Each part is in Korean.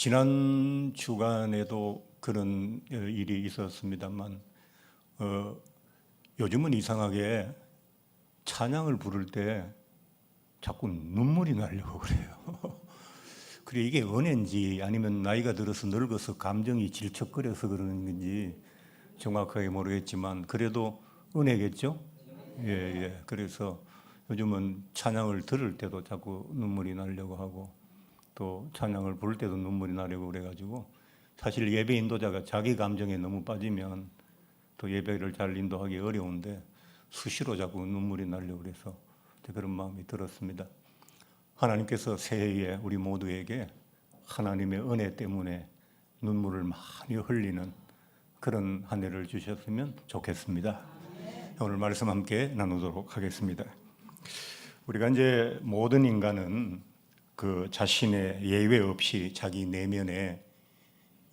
지난 주간에도 그런 일이 있었습니다만 요즘은 이상하게 찬양을 부를 때 자꾸 눈물이 나려고 그래요. 그래 이게 은혜인지 아니면 나이가 들어서 늙어서 감정이 질척거려서 그러는 건지 정확하게 모르겠지만 그래도 은혜겠죠? 예. 그래서 요즘은 찬양을 들을 때도 자꾸 눈물이 나려고 하고 또 찬양을 부를 때도 눈물이 나려고 그래가지고 사실 예배 인도자가 자기 감정에 너무 빠지면 또 예배를 잘 인도하기 어려운데 수시로 자꾸 눈물이 나려고 그래서 그런 마음이 들었습니다. 하나님께서 새해에 우리 모두에게 하나님의 은혜 때문에 눈물을 많이 흘리는 그런 한 해를 주셨으면 좋겠습니다. 오늘 말씀 함께 나누도록 하겠습니다. 우리가 이제 모든 인간은 그 자신의 예외 없이 자기 내면에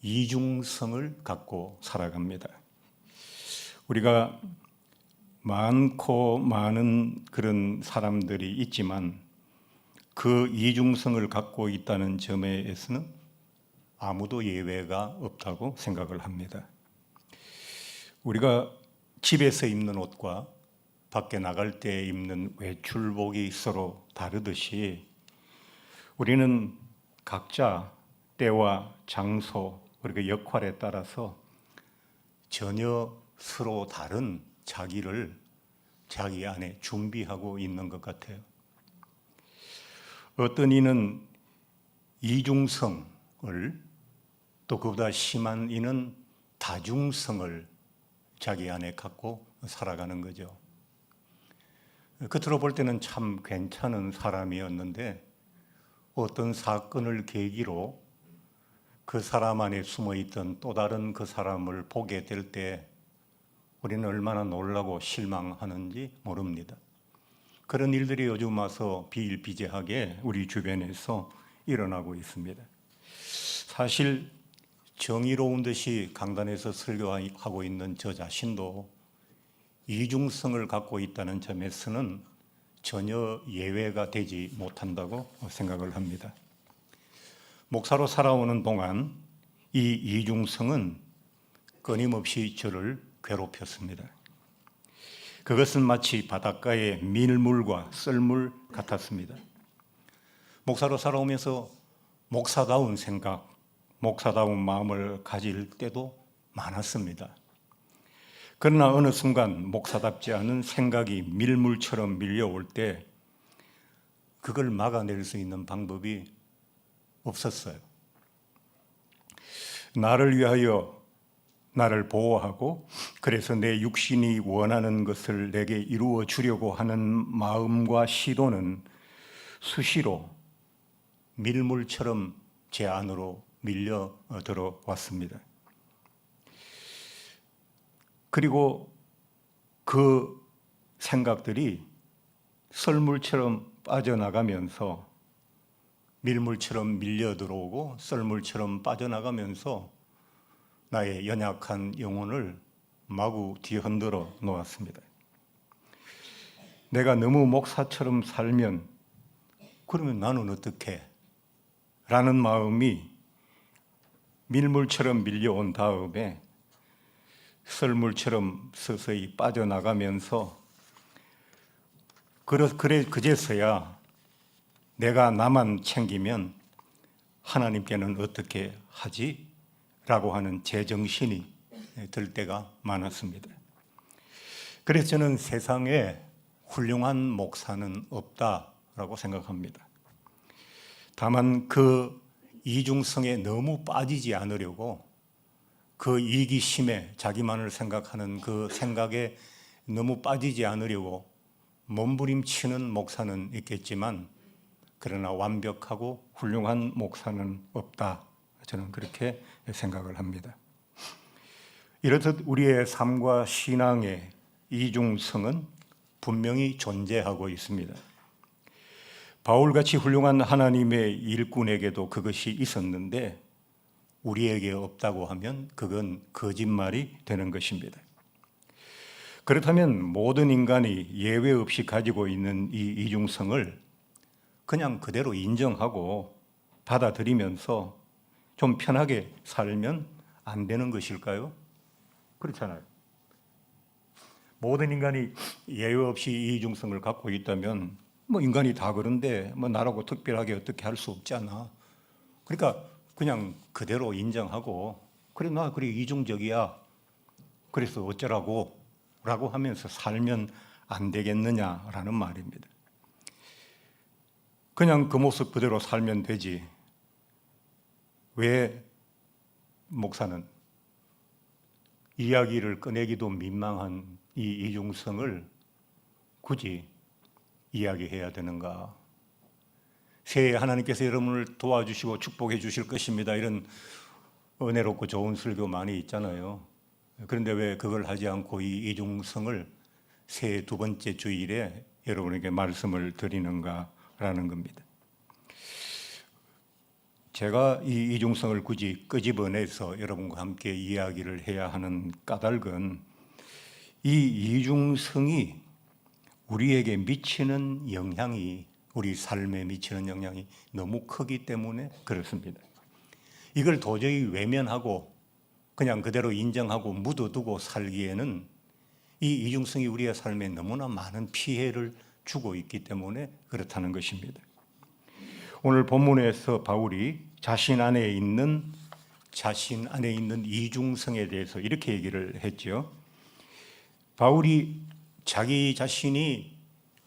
이중성을 갖고 살아갑니다. 우리가 많고 많은 그런 사람들이 있지만 그 이중성을 갖고 있다는 점에서는 아무도 예외가 없다고 생각을 합니다. 우리가 집에서 입는 옷과 밖에 나갈 때 입는 외출복이 서로 다르듯이 우리는 각자 때와 장소 그리고 역할에 따라서 전혀 서로 다른 자기를 자기 안에 준비하고 있는 것 같아요. 어떤 이는 이중성을 또 그보다 심한 이는 다중성을 자기 안에 갖고 살아가는 거죠. 겉으로 볼 때는 참 괜찮은 사람이었는데 어떤 사건을 계기로 그 사람 안에 숨어있던 또 다른 그 사람을 보게 될 때 우리는 얼마나 놀라고 실망하는지 모릅니다. 그런 일들이 요즘 와서 비일비재하게 우리 주변에서 일어나고 있습니다. 사실 정의로운 듯이 강단에서 설교하고 있는 저 자신도 이중성을 갖고 있다는 점에서는 전혀 예외가 되지 못한다고 생각을 합니다. 목사로 살아오는 동안 이 이중성은 끊임없이 저를 괴롭혔습니다. 그것은 마치 바닷가의 밀물과 썰물 같았습니다. 목사로 살아오면서 목사다운 생각, 목사다운 마음을 가질 때도 많았습니다. 그러나 어느 순간 목사답지 않은 생각이 밀물처럼 밀려올 때 그걸 막아낼 수 있는 방법이 없었어요. 나를 위하여 나를 보호하고 그래서 내 육신이 원하는 것을 내게 이루어 주려고 하는 마음과 시도는 수시로 밀물처럼 제 안으로 밀려 들어왔습니다. 그리고 그 생각들이 썰물처럼 빠져나가면서 밀물처럼 밀려 들어오고 썰물처럼 빠져나가면서 나의 연약한 영혼을 마구 뒤흔들어 놓았습니다. 내가 너무 목사처럼 살면 그러면 나는 어떻게? 라는 마음이 밀물처럼 밀려온 다음에 썰물처럼 서서히 빠져나가면서 그제서야 내가 나만 챙기면 하나님께는 어떻게 하지? 라고 하는 제정신이 들 때가 많았습니다. 그래서 저는 세상에 훌륭한 목사는 없다라고 생각합니다. 다만 그 이중성에 너무 빠지지 않으려고 그 이기심에 자기만을 생각하는 그 생각에 너무 빠지지 않으려고 몸부림치는 목사는 있겠지만 그러나 완벽하고 훌륭한 목사는 없다. 저는 그렇게 생각을 합니다. 이렇듯 우리의 삶과 신앙의 이중성은 분명히 존재하고 있습니다. 바울같이 훌륭한 하나님의 일꾼에게도 그것이 있었는데 우리에게 없다고 하면 그건 거짓말이 되는 것입니다. 그렇다면 모든 인간이 예외 없이 가지고 있는 이 이중성을 그냥 그대로 인정하고 받아들이면서 좀 편하게 살면 안 되는 것일까요? 그렇잖아요. 모든 인간이 예외 없이 이중성을 갖고 있다면 뭐 인간이 다 그런데 뭐 나라고 특별하게 어떻게 할 수 없잖아. 그러니까 그냥 그대로 인정하고 그래 나 그래 이중적이야. 그래서 어쩌라고 라고 하면서 살면 안 되겠느냐라는 말입니다. 그냥 그 모습 그대로 살면 되지. 왜 목사는 이야기를 꺼내기도 민망한 이 이중성을 굳이 이야기해야 되는가? 새해 하나님께서 여러분을 도와주시고 축복해 주실 것입니다. 이런 은혜롭고 좋은 설교 많이 있잖아요. 그런데 왜 그걸 하지 않고 이 이중성을 새해 두 번째 주일에 여러분에게 말씀을 드리는가라는 겁니다. 제가 이 이중성을 굳이 끄집어내서 여러분과 함께 이야기를 해야 하는 까닭은 이 이중성이 우리에게 미치는 영향이, 우리 삶에 미치는 영향이 너무 크기 때문에 그렇습니다. 이걸 도저히 외면하고 그냥 그대로 인정하고 묻어두고 살기에는 이 이중성이 우리의 삶에 너무나 많은 피해를 주고 있기 때문에 그렇다는 것입니다. 오늘 본문에서 바울이 자신 안에 있는 이중성에 대해서 이렇게 얘기를 했죠. 바울이 자기 자신이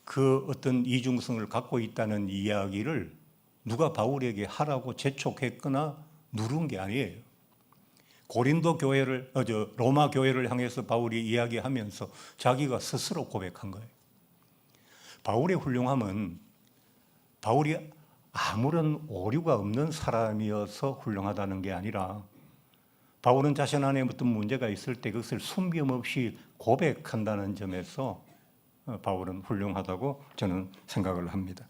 그 어떤 이중성을 갖고 있다는 이야기를 누가 바울에게 하라고 재촉했거나 누른 게 아니에요. 로마 교회를 향해서 바울이 이야기하면서 자기가 스스로 고백한 거예요. 바울의 훌륭함은 바울이 아무런 오류가 없는 사람이어서 훌륭하다는 게 아니라 바울은 자신 안에 어떤 문제가 있을 때 그것을 숨김 없이 고백한다는 점에서 바울은 훌륭하다고 저는 생각을 합니다.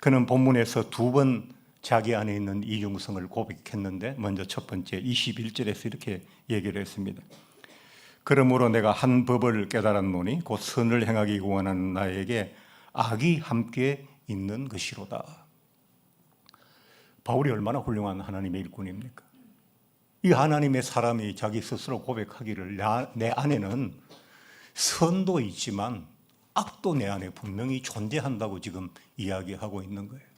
그는 본문에서 두 번 자기 안에 있는 이중성을 고백했는데 먼저 첫 번째 21절에서 이렇게 얘기를 했습니다. 그러므로 내가 한 법을 깨달았노니 곧 선을 행하기 원하는 나에게 악이 함께 있는 것이로다. 바울이 얼마나 훌륭한 하나님의 일꾼입니까? 이 하나님의 사람이 자기 스스로 고백하기를 내 안에는 선도 있지만 악도 내 안에 분명히 존재한다고 지금 이야기하고 있는 거예요.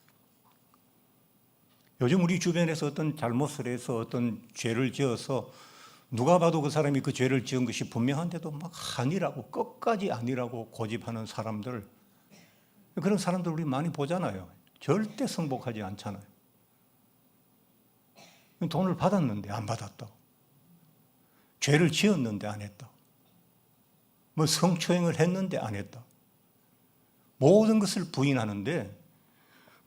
요즘 우리 주변에서 어떤 잘못을 해서 어떤 죄를 지어서 누가 봐도 그 사람이 그 죄를 지은 것이 분명한데도 막 아니라고 끝까지 아니라고 고집하는 사람들, 그런 사람들 우리 많이 보잖아요. 절대 승복하지 않잖아요. 돈을 받았는데 안 받았다고, 죄를 지었는데 안 했다고, 뭐 성추행을 했는데 안 했다고, 모든 것을 부인하는데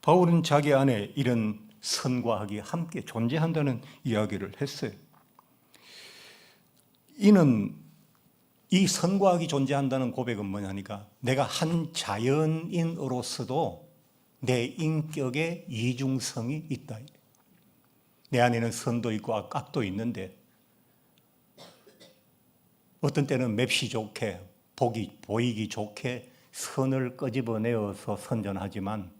바울은 자기 안에 이런 선과 악이 함께 존재한다는 이야기를 했어요. 이는 이 선과 악이 존재한다는 고백은 뭐냐니까 내가 한 자연인으로서도 내 인격에 이중성이 있다. 내 안에는 선도 있고 악도 있는데 어떤 때는 맵시 좋게 보이기 좋게 선을 끄집어내어서 선전하지만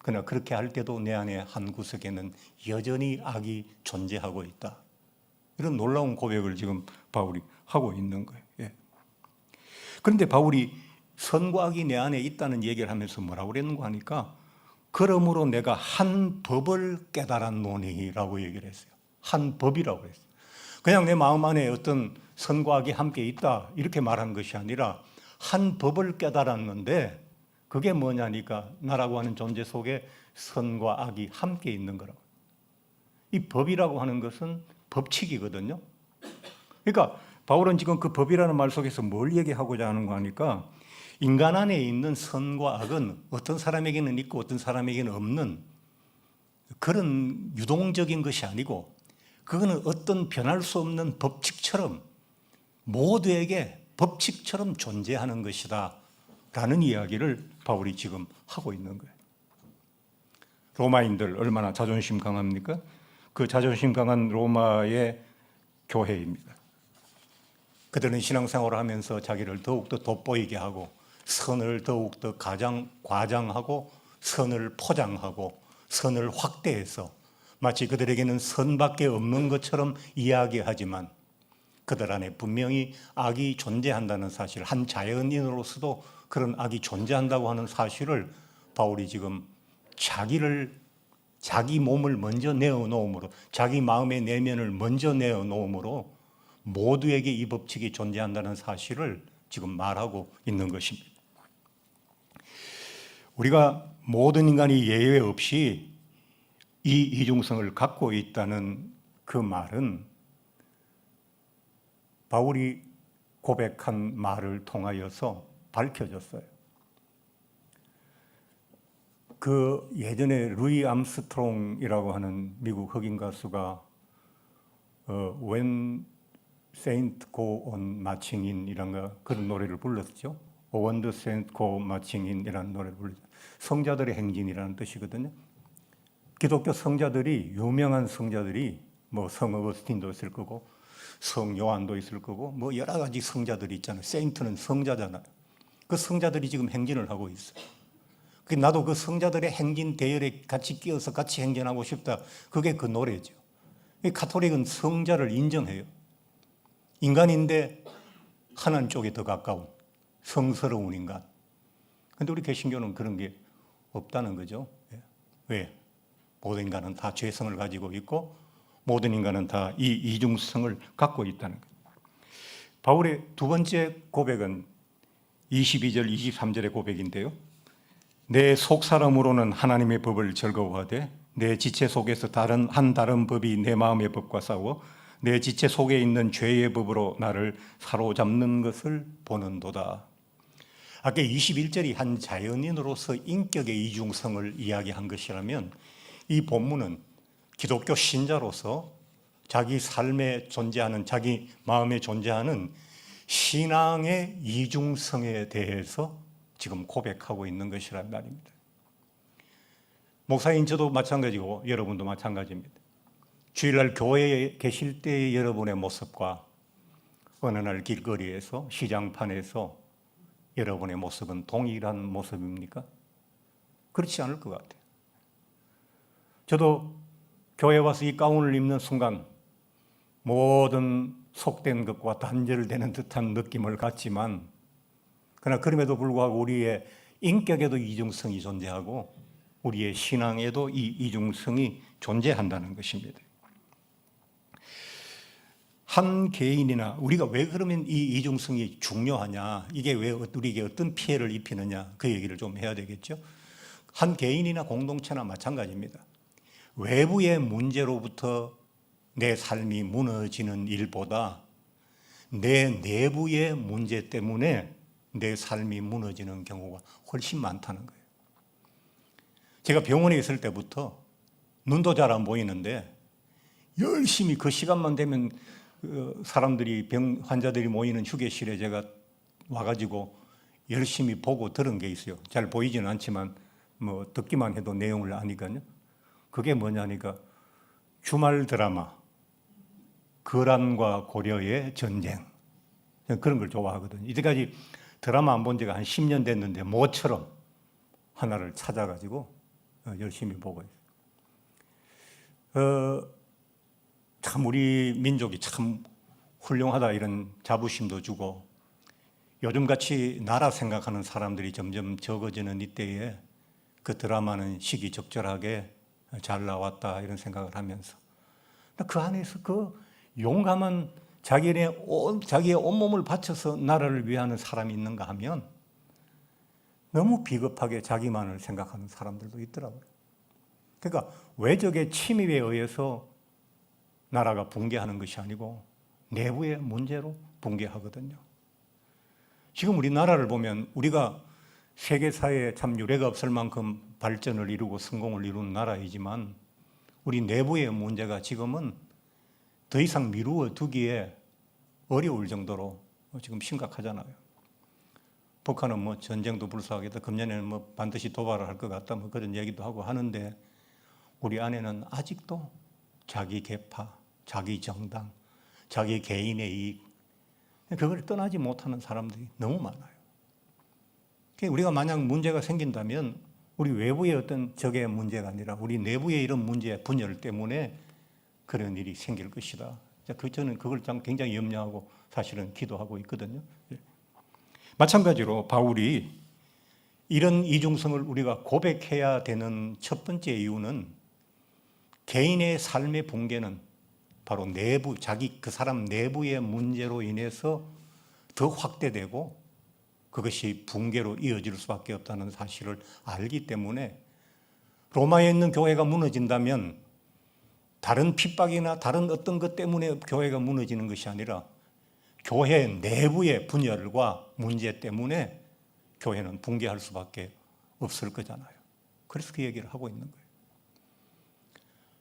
그러나 그렇게 할 때도 내 안에 한 구석에는 여전히 악이 존재하고 있다. 이런 놀라운 고백을 지금 바울이 하고 있는 거예요. 예. 그런데 바울이 선과 악이 내 안에 있다는 얘기를 하면서 뭐라고 그랬는가 하니까 그러므로 내가 한 법을 깨달았노니라고 얘기를 했어요. 한 법이라고 했어요. 그냥 내 마음 안에 어떤 선과 악이 함께 있다 이렇게 말한 것이 아니라 한 법을 깨달았는데 그게 뭐냐니까 나라고 하는 존재 속에 선과 악이 함께 있는 거라고. 이 법이라고 하는 것은 법칙이거든요. 그러니까 바울은 지금 그 법이라는 말 속에서 뭘 얘기하고자 하는 거 하니까 인간 안에 있는 선과 악은 어떤 사람에게는 있고 어떤 사람에게는 없는 그런 유동적인 것이 아니고 그거는 어떤 변할 수 없는 법칙처럼 모두에게 법칙처럼 존재하는 것이다 라는 이야기를 바울이 지금 하고 있는 거예요. 로마인들 얼마나 자존심 강합니까? 그 자존심 강한 로마의 교회입니다. 그들은 신앙생활을 하면서 자기를 더욱더 돋보이게 하고 선을 더욱더 과장하고 선을 포장하고 선을 확대해서 마치 그들에게는 선밖에 없는 것처럼 이야기하지만 그들 안에 분명히 악이 존재한다는 사실, 한 자연인으로서도 그런 악이 존재한다고 하는 사실을 바울이 지금 자기 몸을 먼저 내어놓음으로, 자기 마음의 내면을 먼저 내어놓음으로 모두에게 이 법칙이 존재한다는 사실을 지금 말하고 있는 것입니다. 우리가 모든 인간이 예외 없이 이 이중성을 갖고 있다는 그 말은 바울이 고백한 말을 통하여서 밝혀졌어요. 그 예전에 루이 암스트롱이라고 하는 미국 흑인 가수가 When Saint Go on Marching In 이란가 그런 노래를 불렀죠. When the Saint Go Marching In 이라는 노래를 불렀죠. 성자들의 행진이라는 뜻이거든요. 기독교 성자들이, 유명한 성자들이 뭐 성 어거스틴도 있을 거고 성 요한도 있을 거고 뭐 여러 가지 성자들이 있잖아요. 세인트는 성자잖아요. 그 성자들이 지금 행진을 하고 있어요. 나도 그 성자들의 행진 대열에 같이 끼어서 같이 행진하고 싶다. 그게 그 노래죠. 가톨릭은 성자를 인정해요. 인간인데 하나님 쪽에 더 가까운 성스러운 인간. 그런데 우리 개신교는 그런 게 없다는 거죠. 왜? 모든 인간은 다 죄성을 가지고 있고 모든 인간은 다 이 이중성을 갖고 있다는 거예요. 바울의 두 번째 고백은 22절, 23절의 고백인데요. 내 속사람으로는 하나님의 법을 즐거워하되 내 지체 속에서 다른 법이 내 마음의 법과 싸워 내 지체 속에 있는 죄의 법으로 나를 사로잡는 것을 보는도다. 아까 21절이 한 자연인으로서 인격의 이중성을 이야기한 것이라면 이 본문은 기독교 신자로서 자기 삶에 존재하는, 자기 마음에 존재하는 신앙의 이중성에 대해서 지금 고백하고 있는 것이란 말입니다. 목사인 저도 마찬가지고 여러분도 마찬가지입니다. 주일날 교회에 계실 때의 여러분의 모습과 어느 날 길거리에서, 시장판에서 여러분의 모습은 동일한 모습입니까? 그렇지 않을 것 같아요. 저도 교회 와서 이 가운을 입는 순간 모든 속된 것과 단절되는 듯한 느낌을 갖지만 그러나 그럼에도 불구하고 우리의 인격에도 이중성이 존재하고 우리의 신앙에도 이 이중성이 존재한다는 것입니다. 한 개인이나 우리가 왜 그러면 이 이중성이 중요하냐, 이게 왜 우리에게 어떤 피해를 입히느냐, 그 얘기를 좀 해야 되겠죠. 한 개인이나 공동체나 마찬가지입니다. 외부의 문제로부터 내 삶이 무너지는 일보다 내 내부의 문제 때문에 내 삶이 무너지는 경우가 훨씬 많다는 거예요. 제가 병원에 있을 때부터 눈도 잘 안 보이는데 열심히 그 시간만 되면 사람들이 환자들이 모이는 휴게실에 제가 와가지고 열심히 보고 들은 게 있어요. 잘 보이지는 않지만 뭐 듣기만 해도 내용을 아니까요. 그게 뭐냐니까 주말 드라마 거란과 고려의 전쟁, 그런 걸 좋아하거든요. 이제까지 드라마 안 본 지가 한 10년 됐는데 모처럼 하나를 찾아가지고 열심히 보고 있어요. 참 우리 민족이 참 훌륭하다 이런 자부심도 주고 요즘같이 나라 생각하는 사람들이 점점 적어지는 이때에 그 드라마는 시기적절하게 잘 나왔다 이런 생각을 하면서 그 안에서 그 용감한 자기의 온몸을 바쳐서 나라를 위하는 사람이 있는가 하면 너무 비겁하게 자기만을 생각하는 사람들도 있더라고요. 그러니까 외적의 침입에 의해서 나라가 붕괴하는 것이 아니고 내부의 문제로 붕괴하거든요. 지금 우리나라를 보면 우리가 세계사에 참 유례가 없을 만큼 발전을 이루고 성공을 이룬 나라이지만 우리 내부의 문제가 지금은 더 이상 미루어 두기에 어려울 정도로 지금 심각하잖아요. 북한은 뭐 전쟁도 불사하겠다, 금년에는 뭐 반드시 도발을 할 것 같다, 뭐 그런 얘기도 하고 하는데 우리 안에는 아직도 자기 계파, 자기 정당, 자기 개인의 이익, 그걸 떠나지 못하는 사람들이 너무 많아요. 우리가 만약 문제가 생긴다면 우리 외부의 어떤 적의 문제가 아니라 우리 내부의 이런 문제, 분열 때문에 그런 일이 생길 것이다. 저는 그걸 굉장히 염려하고 사실은 기도하고 있거든요. 마찬가지로 바울이 이런 이중성을 우리가 고백해야 되는 첫 번째 이유는 개인의 삶의 붕괴는 바로 내부, 그 사람 내부의 문제로 인해서 더 확대되고 그것이 붕괴로 이어질 수밖에 없다는 사실을 알기 때문에 로마에 있는 교회가 무너진다면 다른 핍박이나 다른 어떤 것 때문에 교회가 무너지는 것이 아니라 교회 내부의 분열과 문제 때문에 교회는 붕괴할 수밖에 없을 거잖아요. 그래서 그 얘기를 하고 있는 거예요.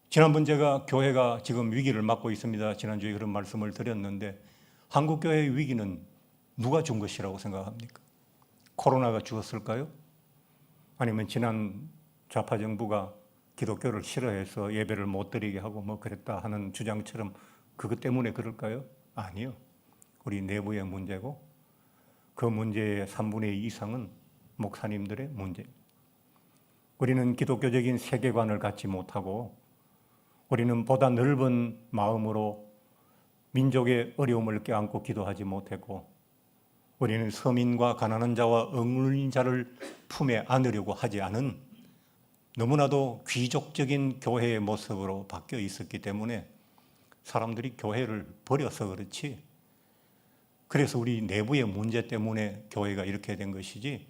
지난번 제가 교회가 지금 위기를 맞고 있습니다. 지난주에 그런 말씀을 드렸는데 한국 교회의 위기는 누가 준 것이라고 생각합니까? 코로나가 주었을까요? 아니면 지난 좌파 정부가 기독교를 싫어해서 예배를 못 드리게 하고 뭐 그랬다 하는 주장처럼 그것 때문에 그럴까요? 아니요. 우리 내부의 문제고 그 문제의 3분의 2 이상은 목사님들의 문제입니다. 우리는 기독교적인 세계관을 갖지 못하고 우리는 보다 넓은 마음으로 민족의 어려움을 껴안고 기도하지 못했고 우리는 서민과 가난한 자와 억눌린 자를 품에 안으려고 하지 않은 너무나도 귀족적인 교회의 모습으로 바뀌어 있었기 때문에 사람들이 교회를 버려서 그렇지 그래서 우리 내부의 문제 때문에 교회가 이렇게 된 것이지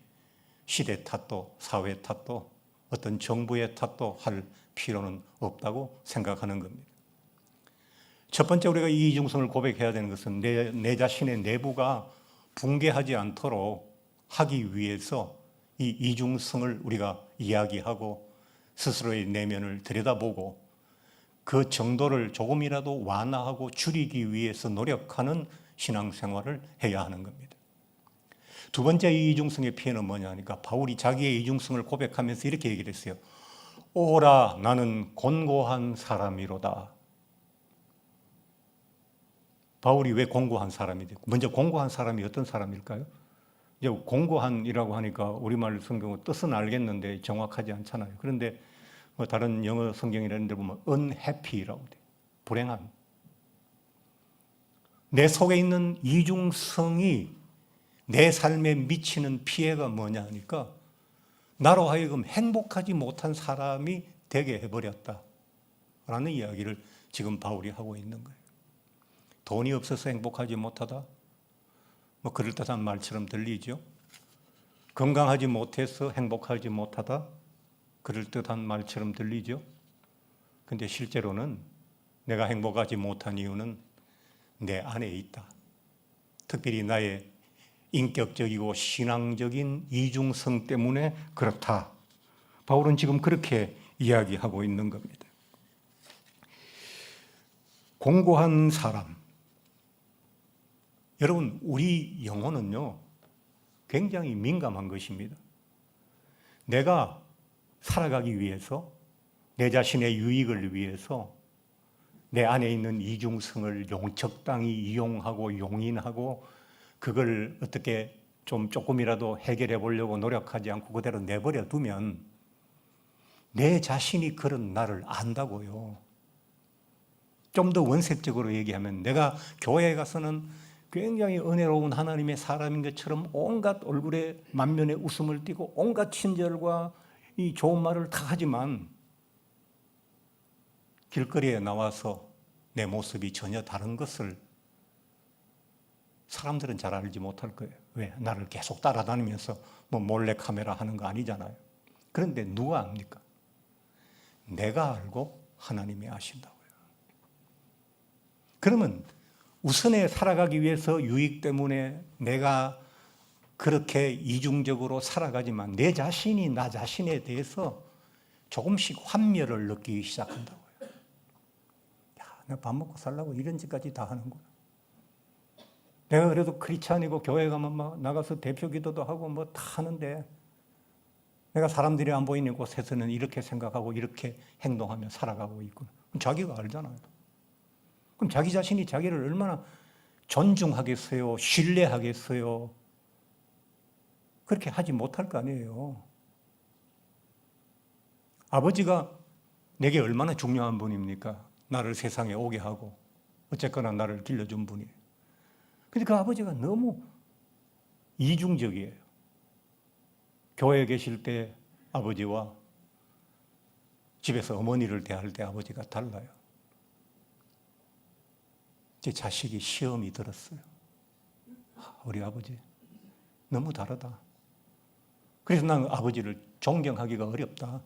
시대 탓도 사회 탓도 어떤 정부의 탓도 할 필요는 없다고 생각하는 겁니다. 첫 번째 우리가 이 이중성을 고백해야 되는 것은 내 자신의 내부가 붕괴하지 않도록 하기 위해서 이 이중성을 우리가 이야기하고 스스로의 내면을 들여다보고 그 정도를 조금이라도 완화하고 줄이기 위해서 노력하는 신앙생활을 해야 하는 겁니다. 두 번째 이 이중성의 피해는 뭐냐 하니까 바울이 자기의 이중성을 고백하면서 이렇게 얘기를 했어요. 오라 나는 곤고한 사람이로다. 바울이 왜 곤고한 사람이 됐고 먼저 곤고한 사람이 어떤 사람일까요? 이제 곤고한이라고 하니까 우리말 성경 뜻은 알겠는데 정확하지 않잖아요. 그런데 뭐 다른 영어 성경이라는 데 보면 unhappy라고 돼요. 불행한. 내 속에 있는 이중성이 내 삶에 미치는 피해가 뭐냐 하니까 나로 하여금 행복하지 못한 사람이 되게 해버렸다라는 이야기를 지금 바울이 하고 있는 거예요. 돈이 없어서 행복하지 못하다? 뭐 그럴듯한 말처럼 들리죠. 건강하지 못해서 행복하지 못하다? 그럴듯한 말처럼 들리죠. 근데 실제로는 내가 행복하지 못한 이유는 내 안에 있다. 특별히 나의 인격적이고 신앙적인 이중성 때문에 그렇다. 바울은 지금 그렇게 이야기하고 있는 겁니다. 공고한 사람. 여러분, 우리 영혼은요, 굉장히 민감한 것입니다. 내가 살아가기 위해서, 내 자신의 유익을 위해서 내 안에 있는 이중성을 적당히 이용하고 용인하고 그걸 어떻게 좀 조금이라도 해결해 보려고 노력하지 않고 그대로 내버려 두면 내 자신이 그런 나를 안다고요. 좀 더 원색적으로 얘기하면 내가 교회에 가서는 굉장히 은혜로운 하나님의 사람인 것처럼 온갖 얼굴에 만면에 웃음을 띠고 온갖 친절과 이 좋은 말을 다 하지만 길거리에 나와서 내 모습이 전혀 다른 것을 사람들은 잘 알지 못할 거예요. 왜? 나를 계속 따라다니면서 뭐 몰래 카메라 하는 거 아니잖아요. 그런데 누가 압니까? 내가 알고 하나님이 아신다고요. 그러면 우선에 살아가기 위해서 유익 때문에 내가 그렇게 이중적으로 살아가지만 내 자신이 나 자신에 대해서 조금씩 환멸을 느끼기 시작한다고요. 야, 내가 밥 먹고 살려고 이런 짓까지 다 하는구나. 내가 그래도 크리스찬이고 교회 가면 막 나가서 대표 기도도 하고 뭐 다 하는데 내가 사람들이 안 보이는 곳에서는 이렇게 생각하고 이렇게 행동하며 살아가고 있구나. 그럼 자기가 알잖아요. 그럼 자기 자신이 자기를 얼마나 존중하겠어요? 신뢰하겠어요? 그렇게 하지 못할 거 아니에요. 아버지가 내게 얼마나 중요한 분입니까? 나를 세상에 오게 하고 어쨌거나 나를 길러준 분이에요. 근데 그 아버지가 너무 이중적이에요. 교회에 계실 때 아버지와 집에서 어머니를 대할 때 아버지가 달라요. 제 자식이 시험이 들었어요. 우리 아버지 너무 다르다. 그래서 난 아버지를 존경하기가 어렵다.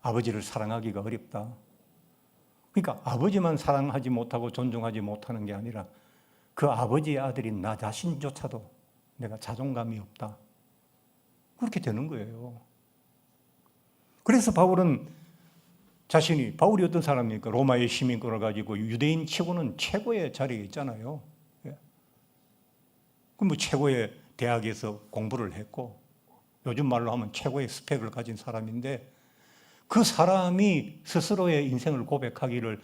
아버지를 사랑하기가 어렵다. 그러니까 아버지만 사랑하지 못하고 존중하지 못하는 게 아니라 그 아버지의 아들인 나 자신조차도 내가 자존감이 없다. 그렇게 되는 거예요. 그래서 바울이 어떤 사람입니까? 로마의 시민권을 가지고 유대인 치고는 최고의 자리에 있잖아요. 그럼 최고의 대학에서 공부를 했고 요즘 말로 하면 최고의 스펙을 가진 사람인데 그 사람이 스스로의 인생을 고백하기를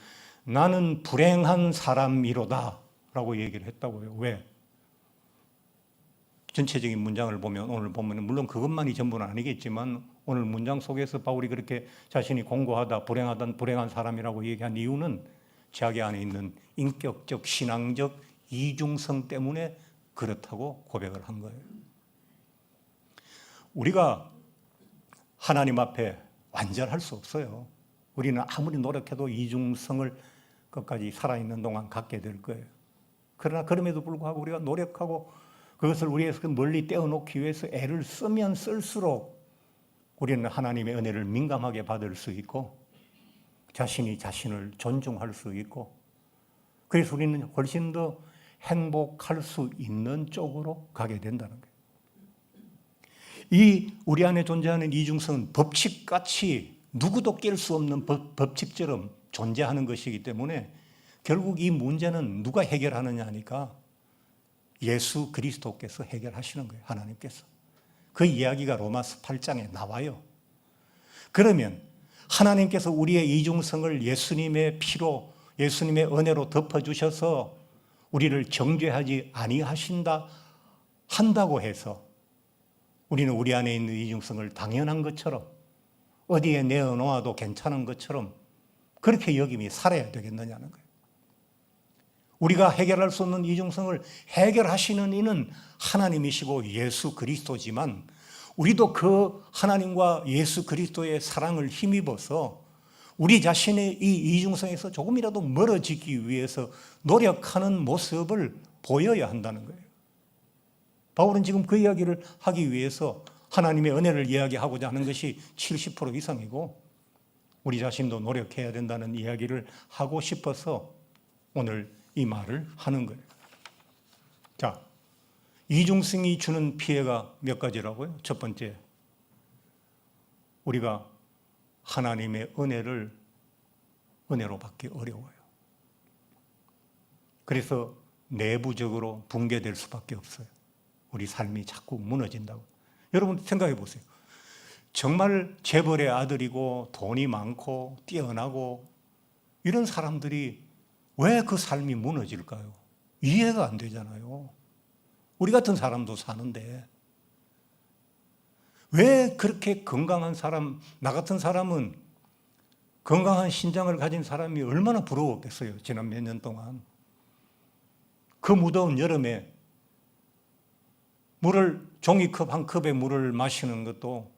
나는 불행한 사람이로다 라고 얘기를 했다고요. 왜? 전체적인 문장을 보면 오늘 보면 물론 그것만이 전부는 아니겠지만 오늘 문장 속에서 바울이 그렇게 자신이 공고하다, 불행한 사람이라고 얘기한 이유는 자기 안에 있는 인격적, 신앙적 이중성 때문에 그렇다고 고백을 한 거예요. 우리가 하나님 앞에 완전할 수 없어요. 우리는 아무리 노력해도 이중성을 끝까지 살아있는 동안 갖게 될 거예요. 그러나 그럼에도 불구하고 우리가 노력하고 그것을 우리에서 멀리 떼어놓기 위해서 애를 쓰면 쓸수록 우리는 하나님의 은혜를 민감하게 받을 수 있고 자신이 자신을 존중할 수 있고 그래서 우리는 훨씬 더 행복할 수 있는 쪽으로 가게 된다는 거예요. 이 우리 안에 존재하는 이중성은 법칙같이 누구도 깰 수 없는 법칙처럼 존재하는 것이기 때문에 결국 이 문제는 누가 해결하느냐 하니까 예수 그리스도께서 해결하시는 거예요. 하나님께서. 그 이야기가 로마서 8장에 나와요. 그러면 하나님께서 우리의 이중성을 예수님의 피로 예수님의 은혜로 덮어주셔서 우리를 정죄하지 아니하신다 한다고 해서 우리는 우리 안에 있는 이중성을 당연한 것처럼 어디에 내어놓아도 괜찮은 것처럼 그렇게 여김이 살아야 되겠느냐는 거예요. 우리가 해결할 수 없는 이중성을 해결하시는 이는 하나님이시고 예수 그리스도지만 우리도 그 하나님과 예수 그리스도의 사랑을 힘입어서 우리 자신의 이 이중성에서 조금이라도 멀어지기 위해서 노력하는 모습을 보여야 한다는 거예요. 바울은 지금 그 이야기를 하기 위해서 하나님의 은혜를 이야기하고자 하는 것이 70% 이상이고 우리 자신도 노력해야 된다는 이야기를 하고 싶어서 오늘 이 말을 하는 거예요. 자, 이중성이 주는 피해가 몇 가지라고요? 첫 번째, 우리가 하나님의 은혜로 받기 어려워요. 그래서 내부적으로 붕괴될 수밖에 없어요. 우리 삶이 자꾸 무너진다고. 여러분 생각해 보세요. 정말 재벌의 아들이고 돈이 많고 뛰어나고 이런 사람들이 왜 그 삶이 무너질까요? 이해가 안 되잖아요. 우리 같은 사람도 사는데 왜 그렇게 건강한 사람, 나 같은 사람은 건강한 신장을 가진 사람이 얼마나 부러웠겠어요. 지난 몇 년 동안. 그 무더운 여름에 종이컵 한 컵에 물을 마시는 것도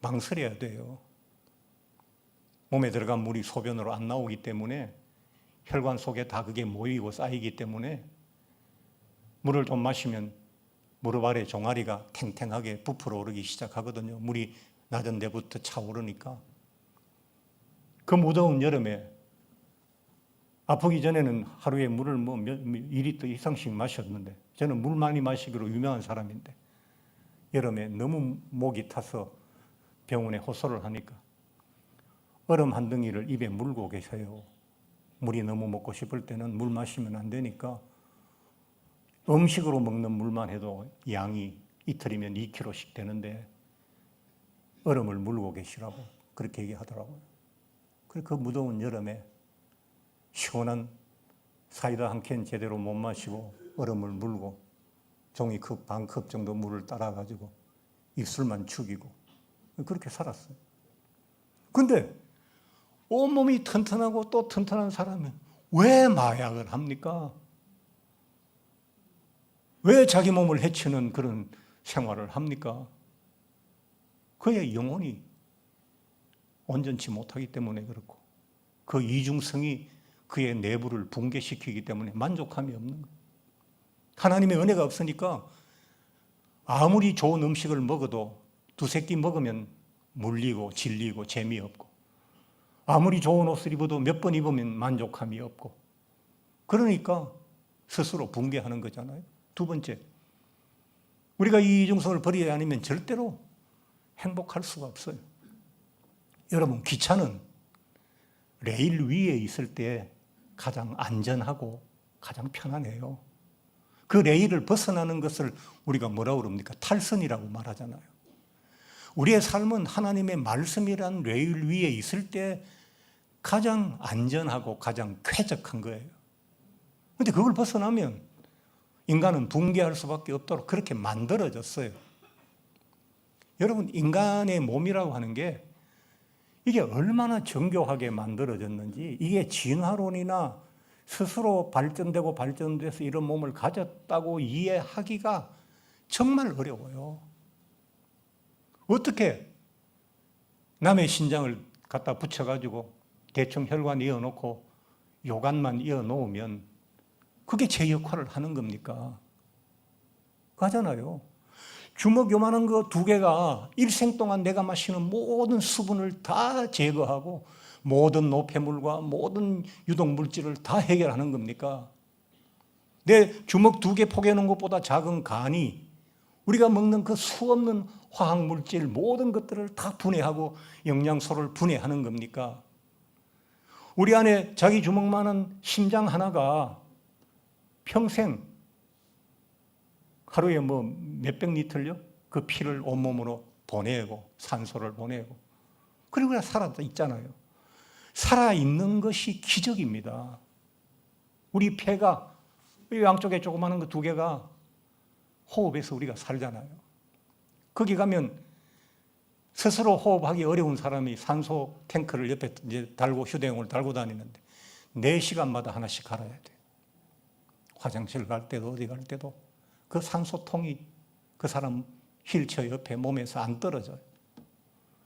망설여야 돼요. 몸에 들어간 물이 소변으로 안 나오기 때문에 혈관 속에 다 그게 모이고 쌓이기 때문에 물을 좀 마시면 무릎 아래 종아리가 탱탱하게 부풀어 오르기 시작하거든요. 물이 낮은 데부터 차오르니까. 그 무더운 여름에 아프기 전에는 하루에 물을 2리터 이상씩 마셨는데 저는 물 많이 마시기로 유명한 사람인데 여름에 너무 목이 타서 병원에 호소를 하니까 얼음 한 덩이를 입에 물고 계세요. 물이 너무 먹고 싶을 때는 물 마시면 안 되니까 음식으로 먹는 물만 해도 양이 이틀이면 2kg씩 되는데 얼음을 물고 계시라고 그렇게 얘기하더라고요. 그 무더운 여름에 시원한 사이다 한 캔 제대로 못 마시고 얼음을 물고 종이컵 반컵 정도 물을 따라가지고 입술만 죽이고 그렇게 살았어요. 근데 온몸이 튼튼하고 또 튼튼한 사람은 왜 마약을 합니까? 왜 자기 몸을 해치는 그런 생활을 합니까? 그의 영혼이 온전치 못하기 때문에 그렇고 그 이중성이 그의 내부를 붕괴시키기 때문에 만족함이 없는 거예요. 하나님의 은혜가 없으니까 아무리 좋은 음식을 먹어도 두세 끼 먹으면 물리고 질리고 재미없고, 아무리 좋은 옷을 입어도 몇 번 입으면 만족함이 없고, 그러니까 스스로 붕괴하는 거잖아요. 두 번째, 우리가 이 이중성을 버리지 않으면 절대로 행복할 수가 없어요. 여러분, 기차는 레일 위에 있을 때 가장 안전하고 가장 편안해요. 그 레일을 벗어나는 것을 우리가 뭐라고 그럽니까? 탈선이라고 말하잖아요. 우리의 삶은 하나님의 말씀이란 레일 위에 있을 때 가장 안전하고 가장 쾌적한 거예요. 그런데 그걸 벗어나면 인간은 붕괴할 수밖에 없도록 그렇게 만들어졌어요. 여러분, 인간의 몸이라고 하는 게 이게 얼마나 정교하게 만들어졌는지, 이게 진화론이나 스스로 발전되고 발전돼서 이런 몸을 가졌다고 이해하기가 정말 어려워요. 어떻게 남의 신장을 갖다 붙여가지고 대충 혈관 이어놓고 요관만 이어놓으면 그게 제 역할을 하는 겁니까? 가잖아요. 주먹 요만한 거 두 개가 일생 동안 내가 마시는 모든 수분을 다 제거하고 모든 노폐물과 모든 유독물질을 다 해결하는 겁니까? 내 주먹 두 개 포개놓은 것보다 작은 간이 우리가 먹는 그 수없는 화학물질 모든 것들을 다 분해하고 영양소를 분해하는 겁니까? 우리 안에 자기 주먹만한 심장 하나가 평생 하루에 뭐 몇백 리터요? 그 피를 온몸으로 보내고 산소를 보내고 그리고 그냥 살아있잖아요. 살아있는 것이 기적입니다. 우리 폐가 양쪽에 조그마한 거 두 개가 호흡해서 우리가 살잖아요. 거기 가면 스스로 호흡하기 어려운 사람이 산소 탱크를 옆에 이제 달고 휴대용을 달고 다니는데 4시간마다 하나씩 갈아야 돼요. 화장실 갈 때도 어디 갈 때도 그 산소통이 그 사람 휠체어 옆에 몸에서 안 떨어져요.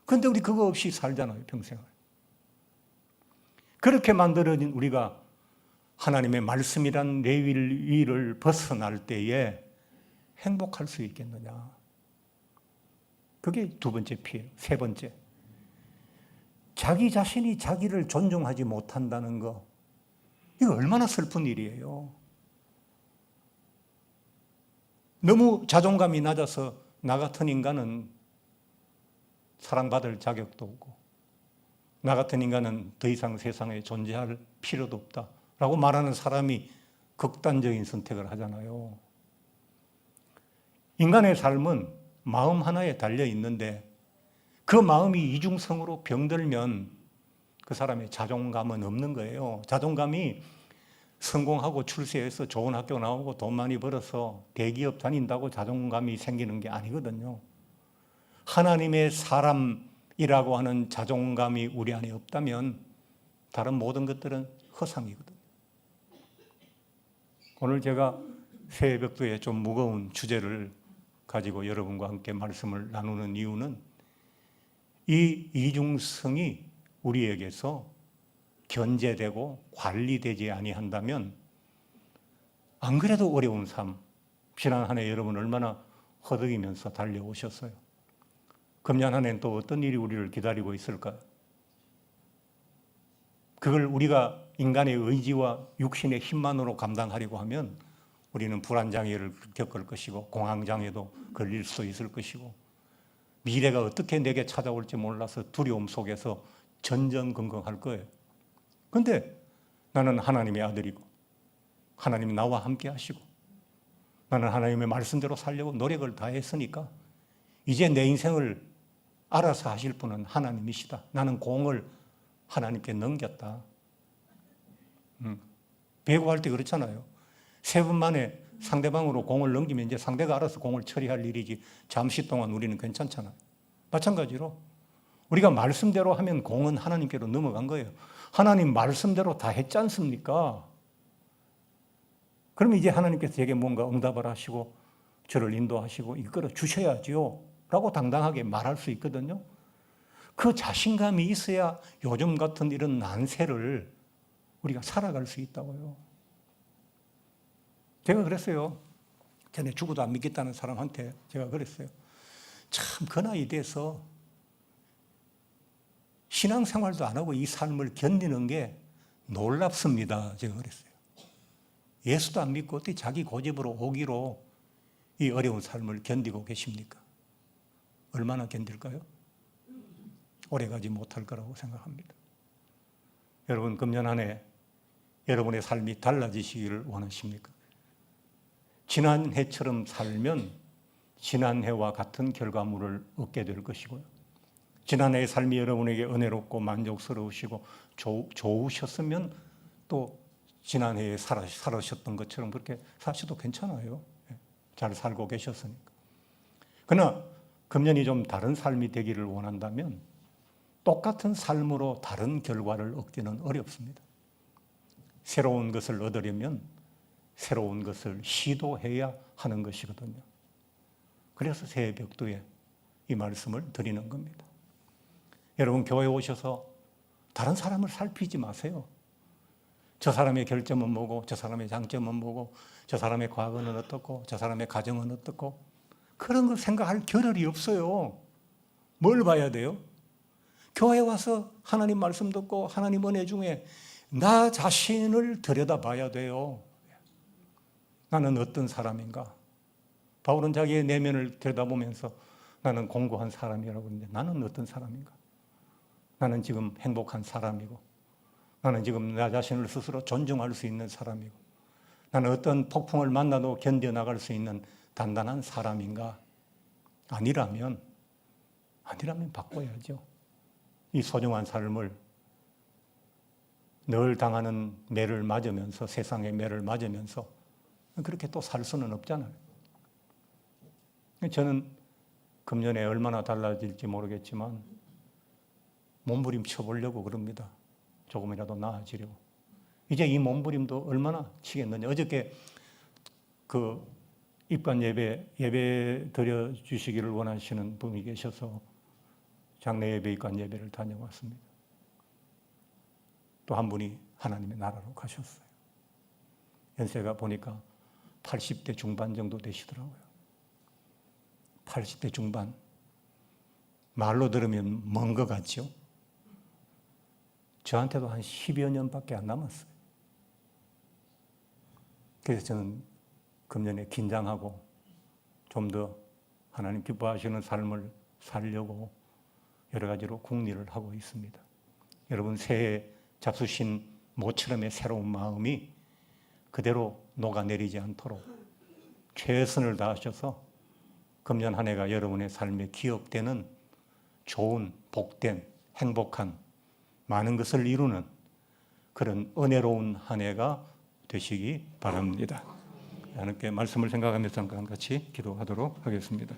그런데 우리 그거 없이 살잖아요, 평생을. 그렇게 만들어진 우리가 하나님의 말씀이란 레일 위를 벗어날 때에 행복할 수 있겠느냐. 그게 두 번째 피해요. 세 번째, 자기 자신이 자기를 존중하지 못한다는 거. 이거 얼마나 슬픈 일이에요. 너무 자존감이 낮아서 나 같은 인간은 사랑받을 자격도 없고 나 같은 인간은 더 이상 세상에 존재할 필요도 없다라고 말하는 사람이 극단적인 선택을 하잖아요. 인간의 삶은 마음 하나에 달려 있는데 그 마음이 이중성으로 병들면 그 사람의 자존감은 없는 거예요. 자존감이 성공하고 출세해서 좋은 학교 나오고 돈 많이 벌어서 대기업 다닌다고 자존감이 생기는 게 아니거든요. 하나님의 사람이라고 하는 자존감이 우리 안에 없다면 다른 모든 것들은 허상이거든요. 오늘 제가 새벽도에 좀 무거운 주제를 가지고 여러분과 함께 말씀을 나누는 이유는 이 이중성이 우리에게서 견제되고 관리되지 아니한다면 안 그래도 어려운 삶, 지난 한 해 여러분 얼마나 허덕이면서 달려오셨어요. 금년 한 해는 또 어떤 일이 우리를 기다리고 있을까요? 그걸 우리가 인간의 의지와 육신의 힘만으로 감당하려고 하면 우리는 불안장애를 겪을 것이고 공황장애도 걸릴 수 있을 것이고 미래가 어떻게 내게 찾아올지 몰라서 두려움 속에서 전전긍긍할 거예요. 그런데 나는 하나님의 아들이고 하나님이 나와 함께 하시고 나는 하나님의 말씀대로 살려고 노력을 다했으니까 이제 내 인생을 알아서 하실 분은 하나님이시다. 나는 공을 하나님께 넘겼다. 배구할 때 그렇잖아요. 3분 만에 상대방으로 공을 넘기면 이제 상대가 알아서 공을 처리할 일이지 잠시 동안 우리는 괜찮잖아요. 마찬가지로 우리가 말씀대로 하면 공은 하나님께로 넘어간 거예요. 하나님 말씀대로 다 했지 않습니까? 그러면 이제 하나님께서 제게 뭔가 응답을 하시고 저를 인도하시고 이끌어 주셔야지요 라고 당당하게 말할 수 있거든요. 그 자신감이 있어야 요즘 같은 이런 난세를 우리가 살아갈 수 있다고요. 제가 그랬어요. 전에 죽어도 안 믿겠다는 사람한테 제가 그랬어요. 참 그 나이 돼서 신앙생활도 안 하고 이 삶을 견디는 게 놀랍습니다. 제가 그랬어요. 예수도 안 믿고 어떻게 자기 고집으로 오기로 이 어려운 삶을 견디고 계십니까? 얼마나 견딜까요? 오래가지 못할 거라고 생각합니다. 여러분, 금년 한 해 여러분의 삶이 달라지시기를 원하십니까? 지난 해처럼 살면 지난 해와 같은 결과물을 얻게 될 것이고요. 지난 해의 삶이 여러분에게 은혜롭고 만족스러우시고 좋으셨으면 또 지난 해에 살으셨던 것처럼 그렇게 사셔도 괜찮아요. 잘 살고 계셨으니까. 그러나 금년이 좀 다른 삶이 되기를 원한다면 똑같은 삶으로 다른 결과를 얻기는 어렵습니다. 새로운 것을 얻으려면 새로운 것을 시도해야 하는 것이거든요. 그래서 새해 벽두에 이 말씀을 드리는 겁니다. 여러분, 교회에 오셔서 다른 사람을 살피지 마세요. 저 사람의 결점은 뭐고, 저 사람의 장점은 뭐고, 저 사람의 과거는 어떻고, 저 사람의 가정은 어떻고, 그런 걸 생각할 겨를이 없어요. 뭘 봐야 돼요? 교회에 와서 하나님 말씀 듣고 하나님 은혜 중에 나 자신을 들여다봐야 돼요. 나는 어떤 사람인가? 바울은 자기의 내면을 들여다보면서 나는 공고한 사람이라고 하는데 나는 어떤 사람인가? 나는 지금 행복한 사람이고 나는 지금 나 자신을 스스로 존중할 수 있는 사람이고 나는 어떤 폭풍을 만나도 견뎌나갈 수 있는 단단한 사람인가? 아니라면 바꿔야죠. 이 소중한 삶을 늘 당하는 매를 맞으면서 세상의 매를 맞으면서 그렇게 또 살 수는 없잖아요. 저는 금년에 얼마나 달라질지 모르겠지만 몸부림쳐 보려고 그럽니다. 조금이라도 나아지려고. 이제 이 몸부림도 얼마나 치겠느냐. 어저께 그 입관 예배 드려 주시기를 원하시는 분이 계셔서 장례 예배 입관 예배를 다녀왔습니다. 또 한 분이 하나님의 나라로 가셨어요. 연세가 보니까 80대 중반 정도 되시더라고요. 80대 중반. 말로 들으면 먼 것 같죠? 저한테도 한 10여 년밖에 안 남았어요. 그래서 저는 금년에 긴장하고 좀 더 하나님 기뻐하시는 삶을 살려고 여러 가지로 궁리를 하고 있습니다. 여러분, 새해 잡수신 모처럼의 새로운 마음이 그대로 녹아내리지 않도록 최선을 다하셔서 금년 한 해가 여러분의 삶에 기억되는 좋은, 복된, 행복한 많은 것을 이루는 그런 은혜로운 한 해가 되시기 바랍니다. 하나님께 말씀을 생각하면서 잠깐 같이 기도하도록 하겠습니다.